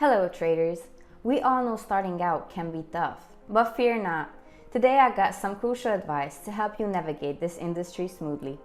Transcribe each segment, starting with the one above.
Hello traders! We all know starting out can be tough, but fear not. Today I got some crucial advice to help you navigate this industry smoothly.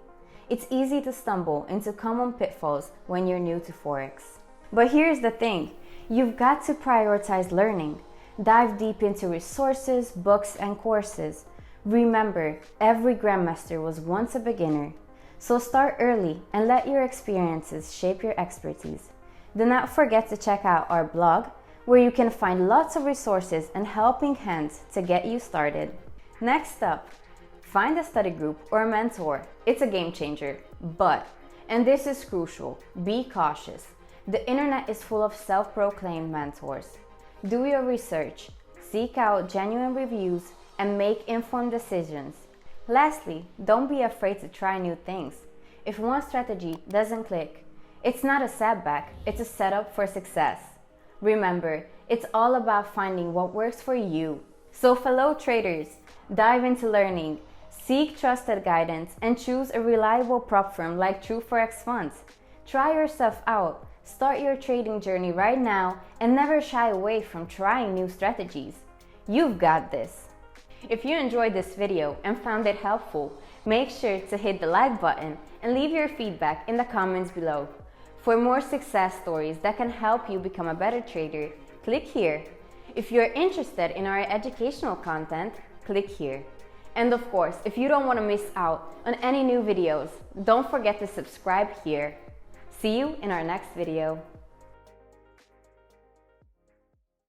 It's easy to stumble into common pitfalls when you're new to Forex. But here's the thing, you've got to prioritize learning. Dive deep into resources, books, and courses. Remember, every grandmaster was once a beginner. So start early and let your experiences shape your expertise. Do not forget to check out our blog, where you can find lots of resources and helping hands to get you started. Next up, find a study group or a mentor. It's a game changer, but, and this is crucial, be cautious. The internet is full of self-proclaimed mentors. Do your research, seek out genuine reviews, and make informed decisions. Lastly, don't be afraid to try new things. If one strategy doesn't click, it's not a setback, it's a setup for success. Remember, it's all about finding what works for you. So fellow traders, dive into learning, seek trusted guidance, and choose a reliable prop firm like True Forex Funds. Try yourself out, start your trading journey right now, and never shy away from trying new strategies. You've got this. If you enjoyed this video and found it helpful, make sure to hit the like button and leave your feedback in the comments below. For more success stories that can help you become a better trader, click here. If you're interested in our educational content, click here. And of course, if you don't want to miss out on any new videos, don't forget to subscribe here. See you in our next video.